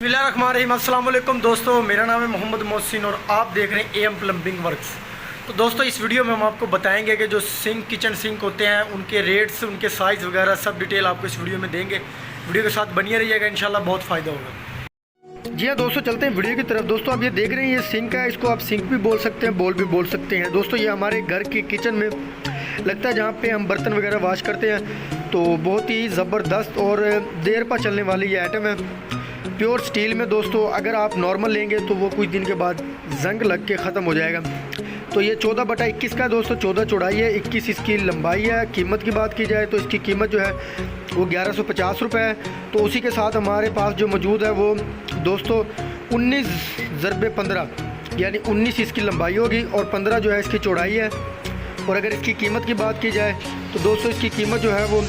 बिस्मिल्लाहिर्रहमानिर्रहीम। अस्सलाम वालेकुम दोस्तों, मेरा नाम है मोहम्मद मोहसिन और आप देख रहे हैं एम प्लम्बिंग वर्क्स। तो दोस्तों इस वीडियो में हम आपको बताएंगे कि जो सिंक किचन सिंक होते हैं उनके रेट्स, उनके साइज़ वगैरह सब डिटेल आपको इस वीडियो में देंगे। वीडियो के साथ बनिए रहिएगा, इंशाल्लाह बहुत फ़ायदा होगा। जी हाँ दोस्तों, चलते हैं वीडियो की तरफ। दोस्तों आप ये देख रहे हैं, ये सिंक है, इसको आप सिंक भी बोल सकते हैं, बोल भी बोल सकते हैं। दोस्तों ये हमारे घर के किचन में लगता है, जहाँ पे हम बर्तन वगैरह वॉश करते हैं। तो बहुत ही ज़बरदस्त और देर पर चलने वाली ये आइटम है, प्योर स्टील में। दोस्तों अगर आप नॉर्मल लेंगे तो वो कुछ दिन के बाद जंग लग के ख़त्म हो जाएगा। तो ये 14/21 का दोस्तों, 14 चौड़ाई है, 21 इसकी लंबाई है। कीमत की बात की जाए तो इसकी कीमत जो है वो 1150 रुपये है। तो उसी के साथ हमारे पास जो मौजूद है वो दोस्तों 19/15 यानी 19 इसकी लंबाई होगी और 15 जो है इसकी चौड़ाई है। और अगर इसकी कीमत की बात की जाए तो दोस्तों इसकी कीमत जो है वो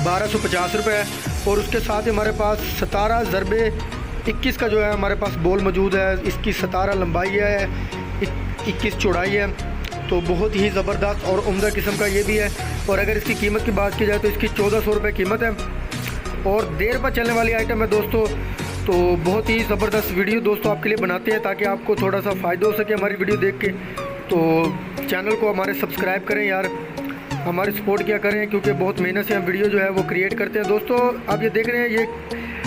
1250 रुपये है। और उसके साथ हमारे पास 17/21 का जो है हमारे पास बॉल मौजूद है। इसकी 17 लंबाई है, 21 चौड़ाई है। तो बहुत ही ज़बरदस्त और उम्दा किस्म का ये भी है। और अगर इसकी कीमत की बात की जाए तो इसकी 1400 रुपये कीमत है और देर पर चलने वाली आइटम है दोस्तों। तो बहुत ही ज़बरदस्त वीडियो दोस्तों आपके लिए बनाते हैं ताकि आपको थोड़ा सा फ़ायदा हो सके हमारी वीडियो देख के। तो चैनल को हमारे सब्सक्राइब करें यार, हमारी सपोर्ट किया करें, क्योंकि बहुत मेहनत से हम वीडियो जो है वो क्रिएट करते हैं। दोस्तों आप ये देख रहे हैं, ये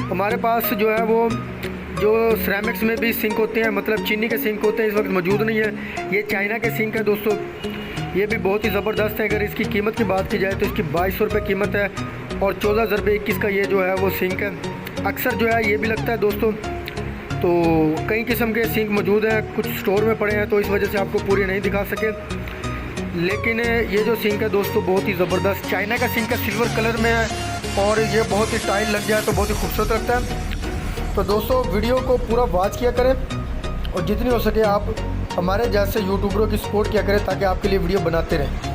हमारे पास जो है वो जो सिरेमिक्स में भी सिंक होते हैं, मतलब चीनी के सिंक होते हैं, इस वक्त मौजूद नहीं है। ये चाइना के सिंक है दोस्तों, ये भी बहुत ही ज़बरदस्त है। अगर इसकी कीमत की बात की जाए तो इसकी 2200 रुपये कीमत है और 14/21 का ये जो है वो सिंक है। अक्सर जो है ये भी लगता है दोस्तों। तो कई किस्म के सिंक मौजूद हैं, कुछ स्टोर में पड़े हैं, तो इस वजह से आपको पूरी नहीं दिखा सके। लेकिन ये जो सिंक है दोस्तों बहुत ही ज़बरदस्त चाइना का सिंक है, सिल्वर कलर में है और ये बहुत ही टाइल लग जाए तो बहुत ही खूबसूरत लगता है। तो दोस्तों वीडियो को पूरा वॉच किया करें और जितनी हो सके आप हमारे जैसे यूट्यूबरों की सपोर्ट किया करें ताकि आपके लिए वीडियो बनाते रहें।